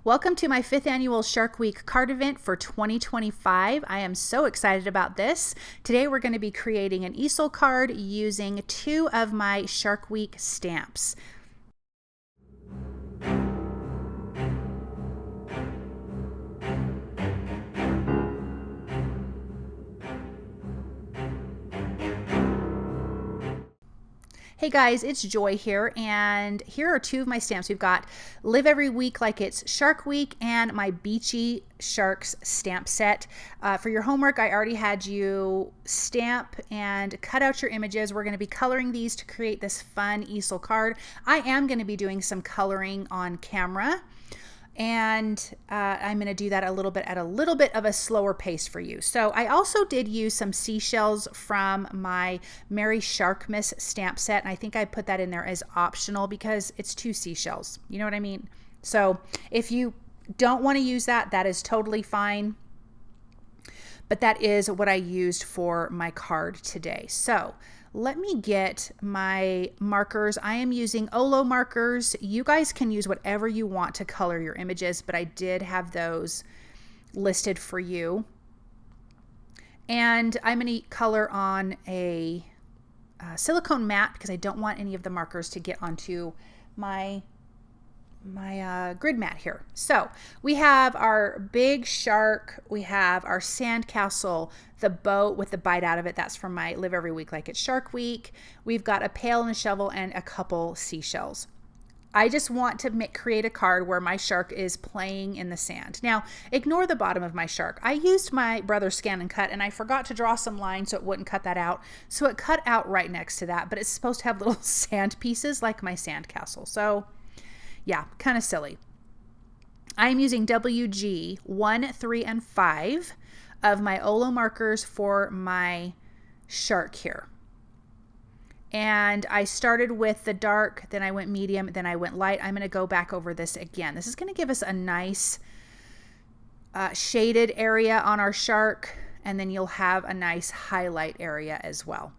Welcome to my 5th annual Shark Week card event for 2025. I am so excited about this. Today we're going to be creating an Easel card using 2 of my Shark Week stamps. Hey guys, it's Joy here, and here are 2 of my stamps. We've got Live Every Week Like It's Shark Week and my Beachy Sharks stamp set. For your homework, I already had you stamp and cut out your images. We're going to be coloring these to create this fun easel card. I am going to be doing some coloring on camera, and I'm going to do that at a little bit of a slower pace for you. So I also did use some seashells from my Merry Sharkmas stamp set, and I think I put that in there as optional because it's 2 seashells. You know what I mean? So if you don't want to use that, that is totally fine. But that is what I used for my card today. So let me get my markers. I am using Olo markers. You guys can use whatever you want to color your images, but I did have those listed for you. And I'm going to color on a silicone mat because I don't want any of the markers to get onto my grid mat here. So we have our big shark, we have our sandcastle, the boat with the bite out of it. That's from my Live Every Week Like It's Shark Week. We've got a pail and a shovel and a couple seashells. I just want to create a card where my shark is playing in the sand. Now, ignore the bottom of my shark. I used my brother's Scan and Cut, and I forgot to draw some lines so it wouldn't cut that out. So it cut out right next to that, but it's supposed to have little sand pieces like my sandcastle. So yeah, kind of silly. I'm using WG 1, 3, and 5 of my Olo markers for my shark here. And I started with the dark, then I went medium, then I went light. I'm going to go back over this again. This is going to give us a nice shaded area on our shark, and then you'll have a nice highlight area as well.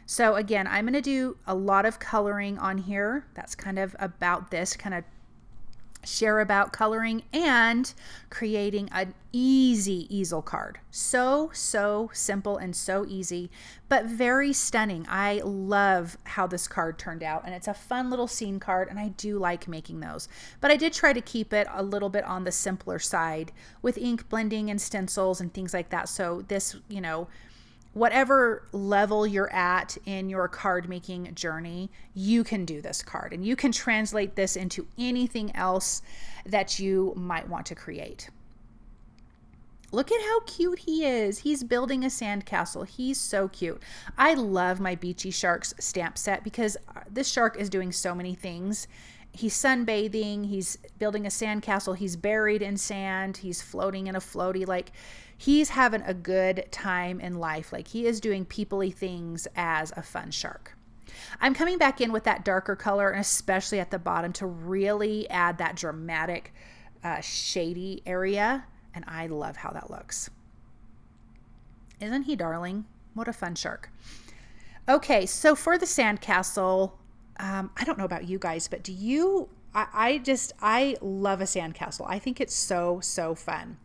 So again, I'm going to do a lot of coloring on here. That's kind of about this, kind of share about coloring and creating an easy easel card. So simple and so easy, but very stunning. I love how this card turned out, and it's a fun little scene card, and I do like making those. But I did try to keep it a little bit on the simpler side with ink blending and stencils and things like that. So this, you know, whatever level you're at in your card making journey, you can do this card, and you can translate this into anything else that you might want to create. Look at how cute he is. He's building a sandcastle. He's so cute. I love my Beachy Sharks stamp set because this shark is doing so many things. He's sunbathing, he's building a sandcastle, he's buried in sand, he's floating in a floaty. Like, he's having a good time in life. Like, he is doing people-y things as a fun shark. I'm coming back in with that darker color, and especially at the bottom, to really add that dramatic shady area, and I love how that looks. Isn't he darling? What a fun shark. Okay, so for the sandcastle, I don't know about you guys, but do you, I love a sandcastle. I think it's so fun.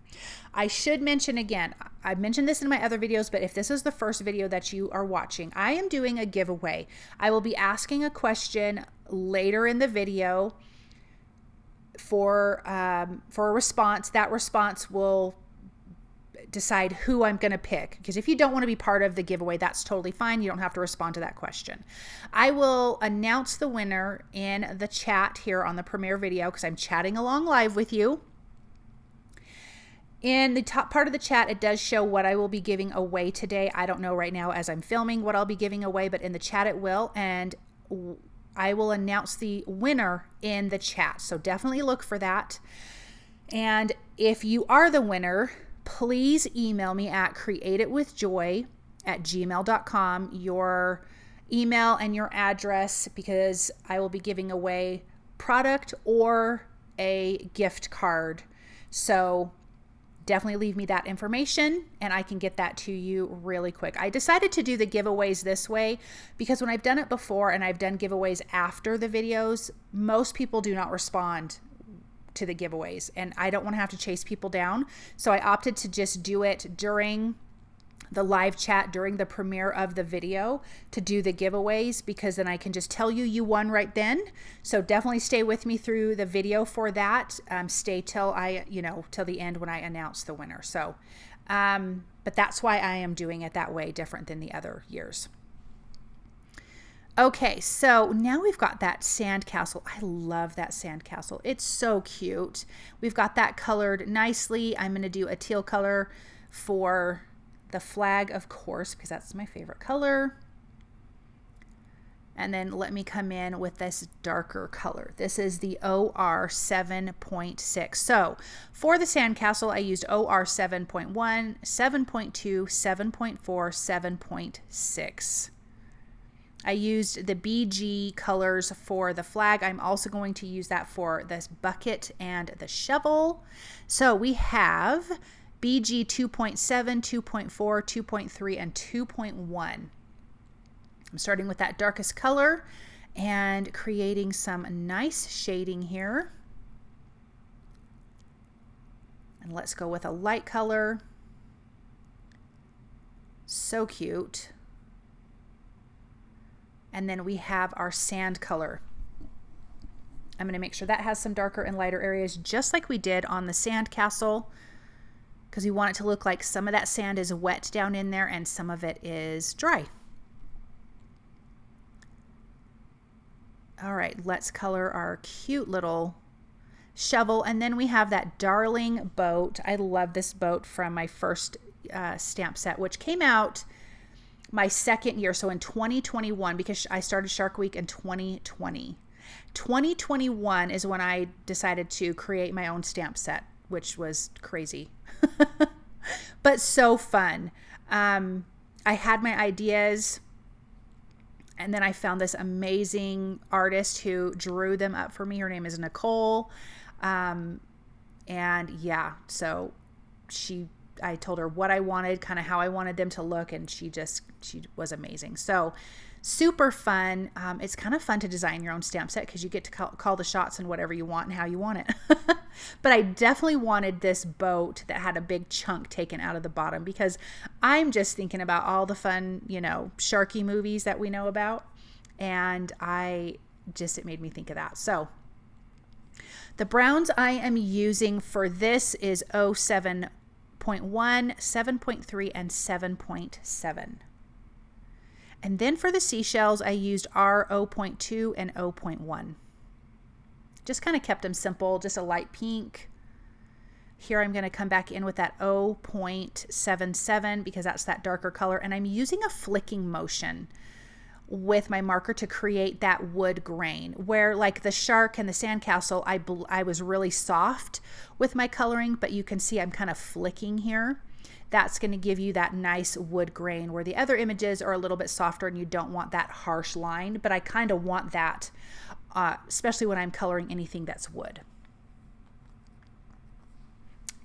I should mention again, I've mentioned this in my other videos, but if this is the first video that you are watching, I am doing a giveaway. I will be asking a question later in the video for a response. That response will decide who I'm going to pick, because if you don't want to be part of the giveaway, that's totally fine. You don't have to respond to that question. I will announce the winner in the chat here on the premiere video because I'm chatting along live with you. In the top part of the chat, it does show what I will be giving away today. I don't know right now as I'm filming what I'll be giving away, but in the chat it will, and I will announce the winner in the chat. So definitely look for that. And if you are the winner, please email me at createitwithjoy@gmail.com, your email and your address, because I will be giving away product or a gift card. So definitely leave me that information and I can get that to you really quick. I decided to do the giveaways this way because when I've done it before and I've done giveaways after the videos, most people do not respond to the giveaways, and I don't want to have to chase people down. So I opted to just do it during the live chat, during the premiere of the video, to do the giveaways, because then I can just tell you you won right then. So definitely stay with me through the video for that. Stay till till the end when I announce the winner. So, but that's why I am doing it that way, different than the other years. Okay, so now we've got that sandcastle. I love that sandcastle. It's so cute. We've got that colored nicely. I'm going to do a teal color for the flag, of course, because that's my favorite color. And then let me come in with this darker color. This is the OR 7.6. So for the sandcastle, I used OR 7.1, 7.2, 7.4, 7.6. I used the BG colors for the flag. I'm also going to use that for this bucket and the shovel. So we have BG 2.7, 2.4, 2.3, and 2.1. I'm starting with that darkest color and creating some nice shading here. And let's go with a light color. So cute. And then we have our sand color. I'm going to make sure that has some darker and lighter areas, just like we did on the sand castle, because we want it to look like some of that sand is wet down in there and some of it is dry. All right, let's color our cute little shovel. And then we have that darling boat. I love this boat from my first stamp set, which came out my second year, so in 2021, because I started Shark Week in 2020. 2021 is when I decided to create my own stamp set, which was crazy, but so fun. I had my ideas, and then I found this amazing artist who drew them up for me. Her name is Nicole. And yeah, so I told her what I wanted, kind of how I wanted them to look, and she was amazing. So super fun. It's kind of fun to design your own stamp set because you get to call the shots and whatever you want and how you want it. But I definitely wanted this boat that had a big chunk taken out of the bottom, because I'm just thinking about all the fun, sharky movies that we know about. And it made me think of that. So the browns I am using for this is 07.1, 7.3, and 7.7. And then for the seashells, I used R 0.2 and 0.1. Just kind of kept them simple, just a light pink. Here I'm going to come back in with that 0.77 because that's that darker color. And I'm using a flicking motion with my marker to create that wood grain, where like the shark and the sandcastle, I was really soft with my coloring, but you can see I'm kind of flicking here. That's going to give you that nice wood grain, where the other images are a little bit softer and you don't want that harsh line, but I kind of want that, especially when I'm coloring anything that's wood.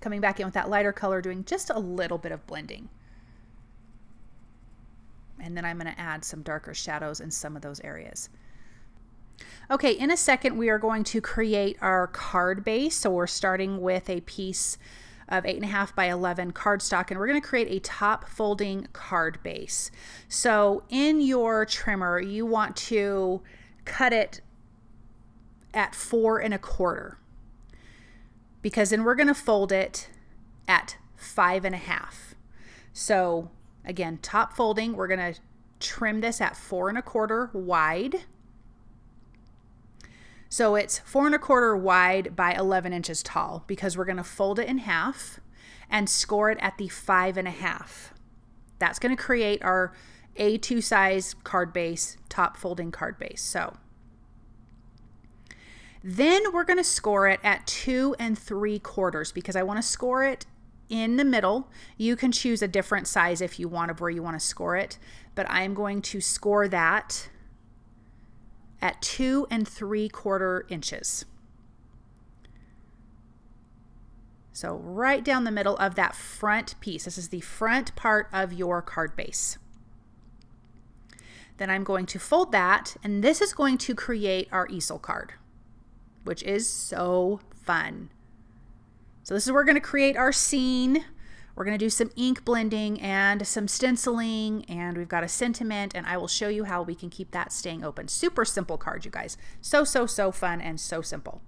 Coming back in with that lighter color, doing just a little bit of blending. And then I'm going to add some darker shadows in some of those areas. Okay, in a second, we are going to create our card base. So we're starting with a piece of 8.5 by 11 cardstock, and we're going to create a top folding card base. So in your trimmer, you want to cut it at 4 1/4, because then we're going to fold it at 5 1/2. So again, top folding, we're going to trim this at 4 1/4 wide. So it's 4 1/4 wide by 11 inches tall, because we're going to fold it in half and score it at the 5 1/2. That's going to create our A2 size card base, top folding card base. So then we're going to score it at 2 3/4, because I want to score it in the middle. You can choose a different size if you want, of where you want to score it, but I'm going to score that at 2 3/4 inches. So right down the middle of that front piece. This is the front part of your card base. Then I'm going to fold that, and this is going to create our easel card. which is so fun. So this is where we're going to create our scene. We're going to do some ink blending and some stenciling, and we've got a sentiment, and I will show you how we can keep that staying open. Super simple card, you guys. So fun and so simple.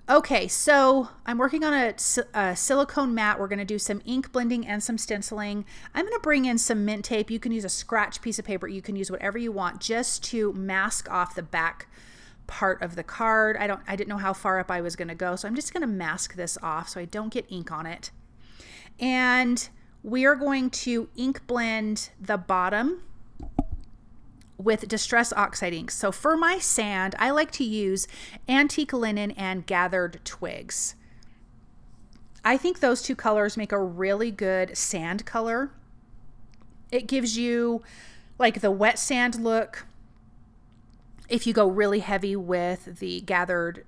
Okay, so I'm working on a silicone mat. We're going to do some ink blending and some stenciling. I'm going to bring in some mint tape. You can use a scratch piece of paper. You can use whatever you want just to mask off the back part of the card. I didn't know how far up I was going to go, so I'm just going to mask this off so I don't get ink on it. And we are going to ink blend the bottom with Distress Oxide ink. So for my sand, I like to use Antique Linen and Gathered Twigs. I think those two colors make a really good sand color. It gives you like the wet sand look. If you go really heavy with the Gathered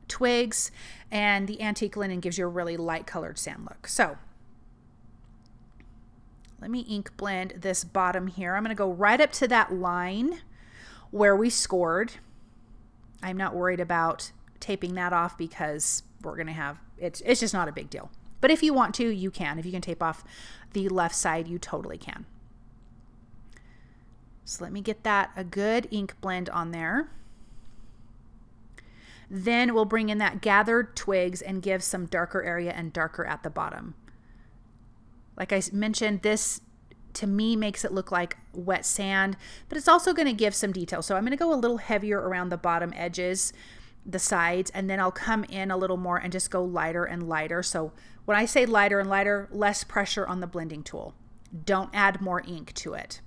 Twigs, and the Antique Linen gives you a really light colored sand look. So let me ink blend this bottom here. I'm going to go right up to that line where we scored. I'm not worried about taping that off because we're going to have, it's just not a big deal. But if you want to, you can. If you can tape off the left side, you totally can. So let me get that a good ink blend on there. Then we'll bring in that Gathered Twigs and give some darker area and darker at the bottom. Like I mentioned, this to me makes it look like wet sand, but it's also going to give some detail. So I'm going to go a little heavier around the bottom edges, the sides, and then I'll come in a little more and just go lighter and lighter. So when I say lighter and lighter, less pressure on the blending tool. Don't add more ink to it.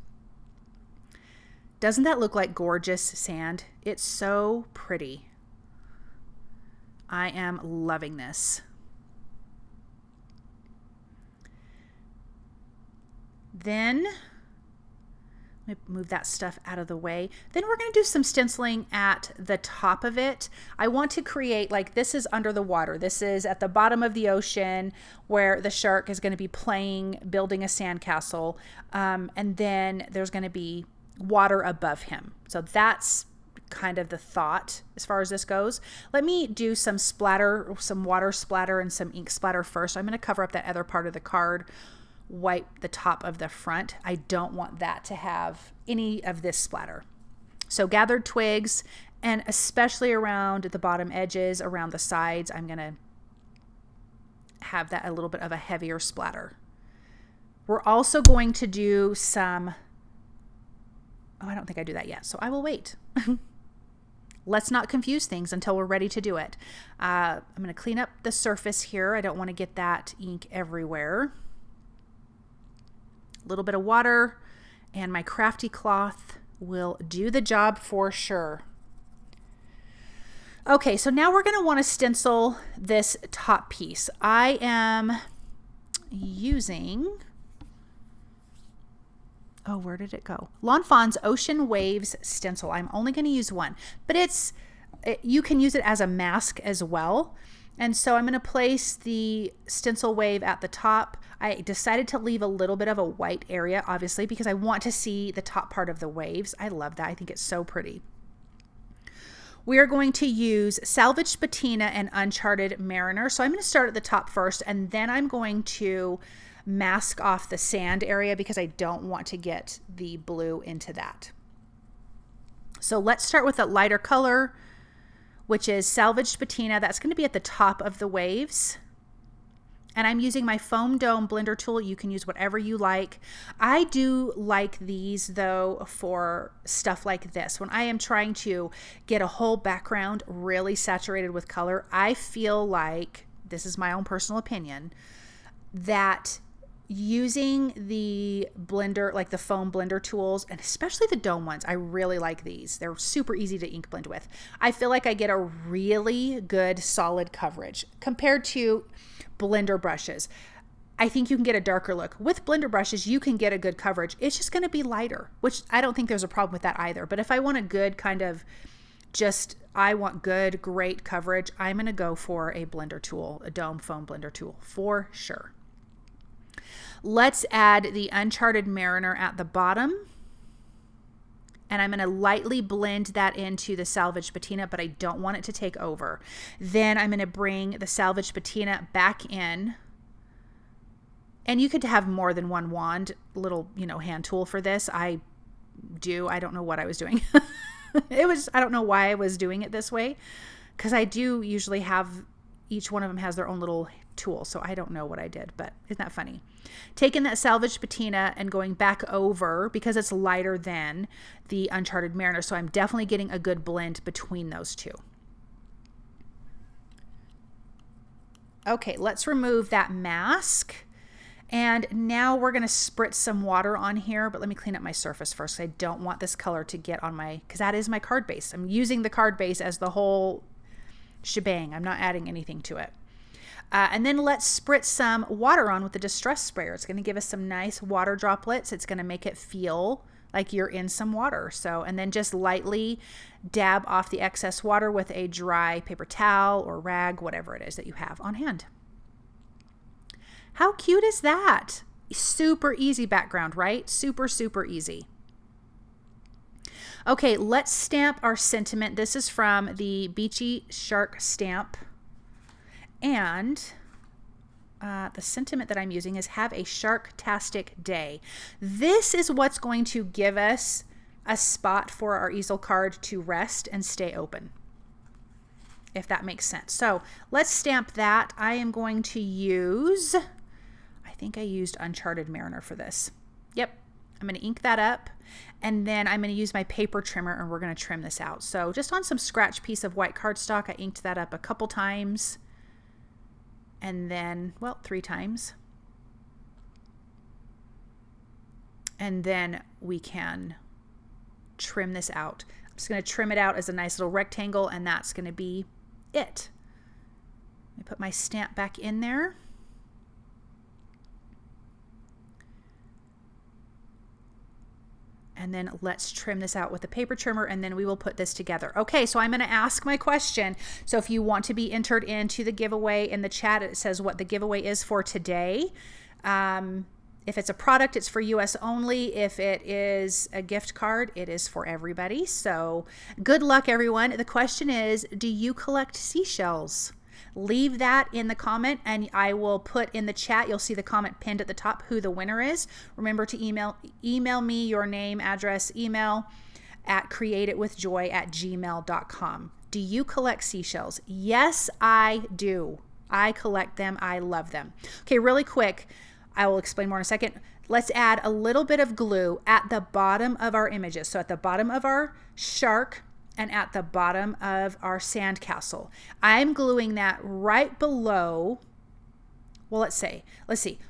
Doesn't that look like gorgeous sand? It's so pretty. I am loving this. Then, let me move that stuff out of the way. Then we're going to do some stenciling at the top of it. I want to create, like, this is under the water. This is at the bottom of the ocean where the shark is going to be playing, building a sandcastle. And then there's going to be water above him. So that's kind of the thought as far as this goes. Let me do some splatter, some water splatter and some ink splatter first. I'm going to cover up that other part of the card, wipe the top of the front. I don't want that to have any of this splatter. So Gathered Twigs, and especially around the bottom edges, around the sides, I'm going to have that a little bit of a heavier splatter. We're also going to do some, oh, I don't think I do that yet, so I will wait. Let's not confuse things until we're ready to do it. I'm going to clean up the surface here. I don't want to get that ink everywhere. A little bit of water, and my crafty cloth will do the job for sure. Okay, so now we're going to want to stencil this top piece. I am using, oh, where did it go? Lawn Fawn's Ocean Waves stencil. I'm only going to use one, but you can use it as a mask as well. And so I'm going to place the stencil wave at the top. I decided to leave a little bit of a white area, obviously, because I want to see the top part of the waves. I love that. I think it's so pretty. We are going to use Salvaged Patina and Uncharted Mariner. So I'm going to start at the top first, and then I'm going to mask off the sand area because I don't want to get the blue into that. So let's start with a lighter color, which is Salvaged Patina. That's going to be at the top of the waves. And I'm using my foam dome blender tool. You can use whatever you like. I do like these though for stuff like this. When I am trying to get a whole background really saturated with color, I feel like, this is my own personal opinion, that using the blender, like the foam blender tools, and especially the dome ones, I really like these. They're super easy to ink blend with. I feel like I get a really good solid coverage compared to blender brushes. I think you can get a darker look. With blender brushes, you can get a good coverage. It's just going to be lighter, which I don't think there's a problem with that either. But if I want a good kind of I want good, great coverage, I'm going to go for a blender tool, a dome foam blender tool for sure. Let's add the Uncharted Mariner at the bottom. And I'm going to lightly blend that into the Salvaged Patina, but I don't want it to take over. Then I'm going to bring the Salvaged Patina back in. And you could have more than one wand, little, hand tool for this. I don't know what I was doing. I don't know why I was doing it this way, because I do usually have, each one of them has their own little tool. So I don't know what I did, but isn't that funny? Taking that Salvaged Patina and going back over, because it's lighter than the Uncharted Mariner. So I'm definitely getting a good blend between those two. Okay, let's remove that mask. And now we're going to spritz some water on here, but let me clean up my surface first. I don't want this color to get on because that is my card base. I'm using the card base as the whole shebang. I'm not adding anything to it. And then let's spritz some water on with the Distress Sprayer. It's going to give us some nice water droplets. It's going to make it feel like you're in some water. And then just lightly dab off the excess water with a dry paper towel or rag, whatever it is that you have on hand. How cute is that? Super easy background, right? Super, super easy. Okay, let's stamp our sentiment. This is from the Beachy Shark stamp. And the sentiment that I'm using is have a shark-tastic day. This is what's going to give us a spot for our easel card to rest and stay open, if that makes sense. So let's stamp that. I am going to use, I think I used Uncharted Mariner for this. Yep, I'm going to ink that up, and then I'm going to use my paper trimmer, and we're going to trim this out. So just on some scratch piece of white cardstock, I inked that up a couple times. And then, 3 times. And then we can trim this out. I'm just going to trim it out as a nice little rectangle, and that's going to be it. Let me put my stamp back in there. And then let's trim this out with the paper trimmer, and then we will put this together. Okay, so I'm going to ask my question. So if you want to be entered into the giveaway in the chat, it says what the giveaway is for today. If it's a product, it's for US only. If it is a gift card, it is for everybody. So good luck, everyone. The question is, do you collect seashells? Leave that in the comment, and I will put in the chat. You'll see the comment pinned at the top who the winner is. Remember to email me your name, address, email at createitwithjoy@gmail.com. Do you collect seashells? Yes, I do. I collect them. I love them. Okay, really quick. I will explain more in a second. Let's add a little bit of glue at the bottom of our images. So at the bottom of our shark and at the bottom of our sandcastle. I'm gluing that right below, let's see,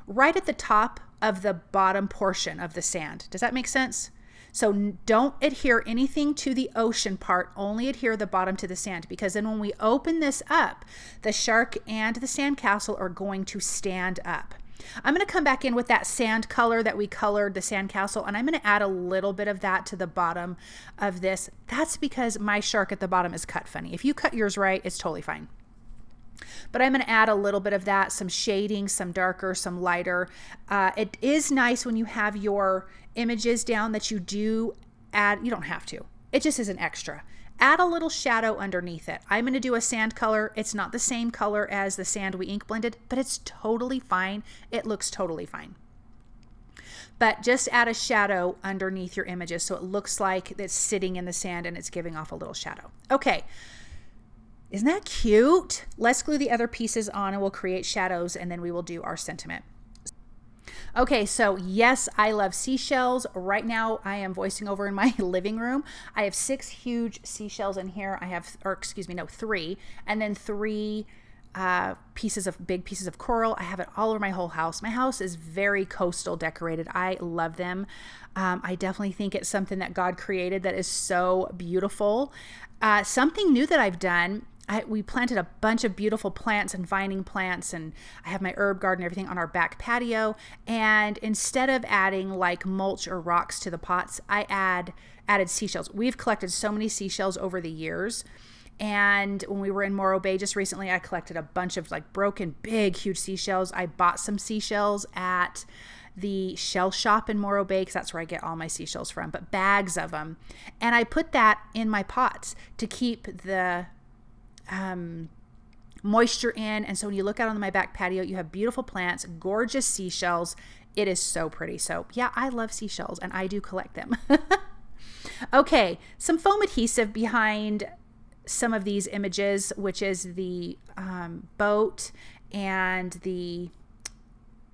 right at the top of the bottom portion of the sand. Does that make sense? So don't adhere anything to the ocean part, only adhere the bottom to the sand, because then when we open this up, the shark and the sandcastle are going to stand up. I'm going to come back in with that sand color that we colored the sandcastle, and I'm going to add a little bit of that to the bottom of this. That's because my shark at the bottom is cut funny. If you cut yours right, it's totally fine. But I'm going to add a little bit of that, some shading, some darker, some lighter. It is nice when you have your images down that you do add, you don't have to. It just is an extra. Add a little shadow underneath it. I'm going to do a sand color. It's not the same color as the sand we ink blended, but it's totally fine. It looks totally fine. But just add a shadow underneath your images so it looks like it's sitting in the sand and it's giving off a little shadow. Okay. Isn't that cute? Let's glue the other pieces on and we'll create shadows, and then we will do our sentiment. Okay, so yes, I love seashells. Right now I am voicing over in my living room. I have 6 huge seashells in here. I have, 3, and then 3 big pieces of coral. I have it all over my whole house. My house is very coastal decorated. I love them. I definitely think it's something that God created that is so beautiful. Something new that I've done, we planted a bunch of beautiful plants and vining plants, and I have my herb garden and everything on our back patio. And instead of adding like mulch or rocks to the pots, I added seashells. We've collected so many seashells over the years. And when we were in Morro Bay just recently, I collected a bunch of like broken, big, huge seashells. I bought some seashells at the shell shop in Morro Bay, because that's where I get all my seashells from, but bags of them. And I put that in my pots to keep the moisture in. And so when you look out on my back patio, you have beautiful plants, gorgeous seashells. It is so pretty. So yeah, I love seashells and I do collect them. Okay, some foam adhesive behind some of these images, which is the boat and the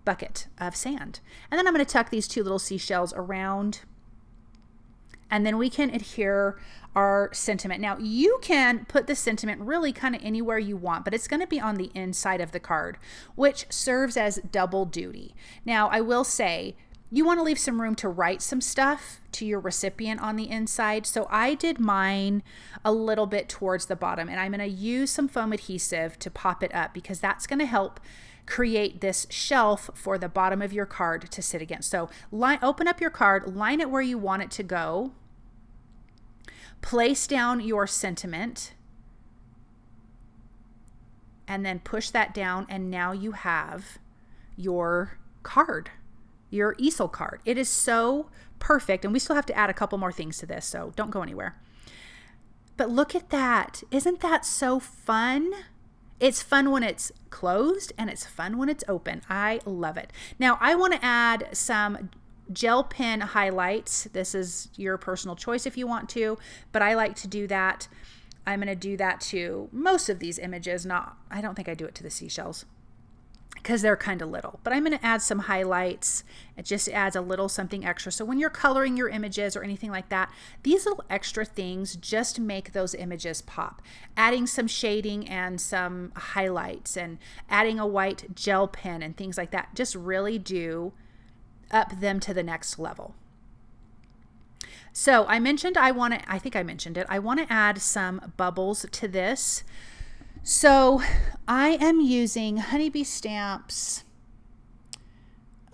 bucket of sand. And then I'm going to tuck these two little seashells around, and then we can adhere our sentiment. Now you can put the sentiment really kind of anywhere you want, but it's going to be on the inside of the card, which serves as double duty. Now I will say, you want to leave some room to write some stuff to your recipient on the inside. So I did mine a little bit towards the bottom, and I'm going to use some foam adhesive to pop it up, because that's going to help create this shelf for the bottom of your card to sit against. So open up your card, line it where you want it to go, place down your sentiment, and then push that down, and now you have your card, your easel card. It is so perfect, and we still have to add a couple more things to this, so don't go anywhere. But look at that. Isn't that so fun? It's fun when it's closed, and it's fun when it's open. I love it. Now I want to add some gel pen highlights. This is your personal choice if you want to, but I like to do that. I'm going to do that to most of these images. I don't think I do it to the seashells, because they're kind of little, but I'm going to add some highlights. It just adds a little something extra. So when you're coloring your images or anything like that, these little extra things just make those images pop. Adding some shading and some highlights and adding a white gel pen and things like that just really do up them to the next level. So I mentioned I want to add some bubbles to this. So I am using Honeybee Stamps.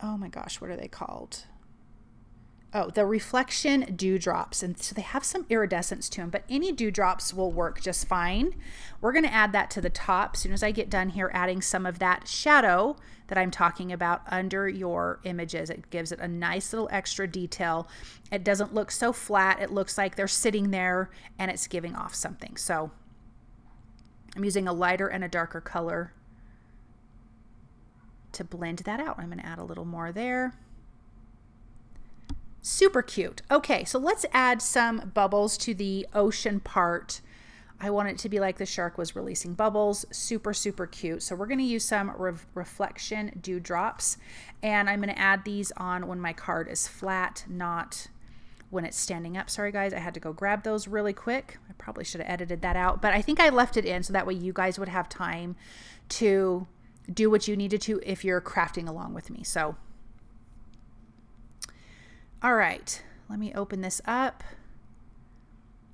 Oh my gosh, what are they called? Oh, the Reflection Dewdrops. And so they have some iridescence to them, but any dewdrops will work just fine. We're going to add that to the top as soon as I get done here, adding some of that shadow that I'm talking about under your images. It gives it a nice little extra detail. It doesn't look so flat. It looks like they're sitting there and it's giving off something. So I'm using a lighter and a darker color to blend that out. I'm going to add a little more there. Super cute. Okay, so let's add some bubbles to the ocean part. I want it to be like the shark was releasing bubbles. Super, super cute. So we're going to use some Reflection Dewdrops, and I'm going to add these on when my card is flat, not when it's standing up. Sorry guys, I had to go grab those really quick. I probably should have edited that out, but I think I left it in so that way you guys would have time to do what you needed to if you're crafting along with me. So, all right, let me open this up.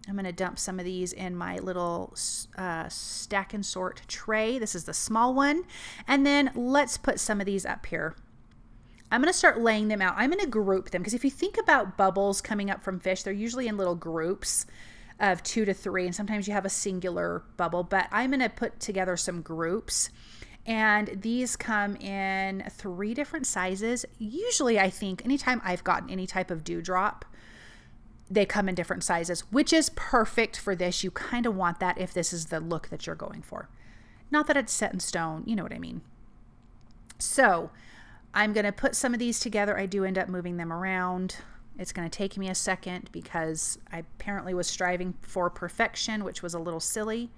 I'm going to dump some of these in my little stack and sort tray. This is the small one. And then let's put some of these up here. I'm going to start laying them out. I'm going to group them, because if you think about bubbles coming up from fish, they're usually in little groups of 2 to 3, and sometimes you have a singular bubble, but I'm going to put together some groups. And these come in 3 different sizes. Usually, I think anytime I've gotten any type of dewdrop, they come in different sizes, which is perfect for this. You kind of want that if this is the look that you're going for. Not that it's set in stone, you know what I mean. So I'm going to put some of these together. I do end up moving them around. It's going to take me a second because I apparently was striving for perfection, which was a little silly.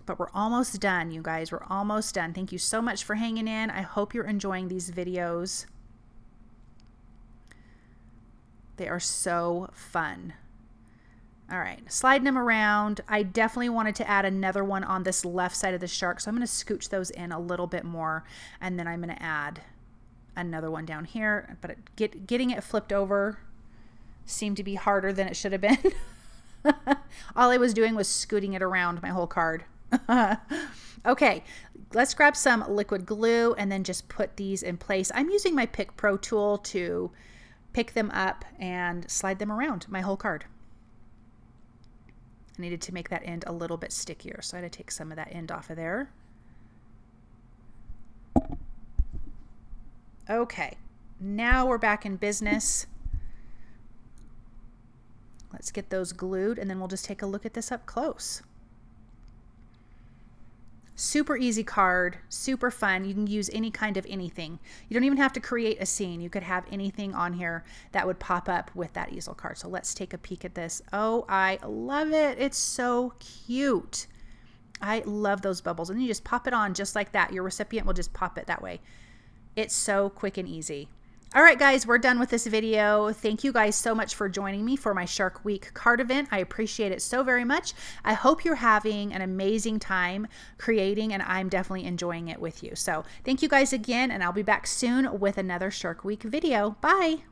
But we're almost done, you guys. We're almost done. Thank you so much for hanging in. I hope you're enjoying these videos. They are so fun. All right, sliding them around. I definitely wanted to add another one on this left side of the shark, so I'm going to scooch those in a little bit more, and then I'm going to add another one down here. But getting it flipped over seemed to be harder than it should have been. All I was doing was scooting it around my whole card. Okay, let's grab some liquid glue and then just put these in place. I'm using my Pick Pro tool to pick them up and slide them around my whole card. I needed to make that end a little bit stickier, so I had to take some of that end off of there. Okay, now we're back in business. Let's get those glued, and then we'll just take a look at this up close. Super easy card, super fun. You can use any kind of anything. You don't even have to create a scene. You could have anything on here that would pop up with that easel card. So let's take a peek at this. Oh, I love it. It's so cute. I love those bubbles. And you just pop it on just like that. Your recipient will just pop it that way. It's so quick and easy. All right, guys, we're done with this video. Thank you guys so much for joining me for my Shark Week card event. I appreciate it so very much. I hope you're having an amazing time creating, and I'm definitely enjoying it with you. So thank you guys again, and I'll be back soon with another Shark Week video. Bye.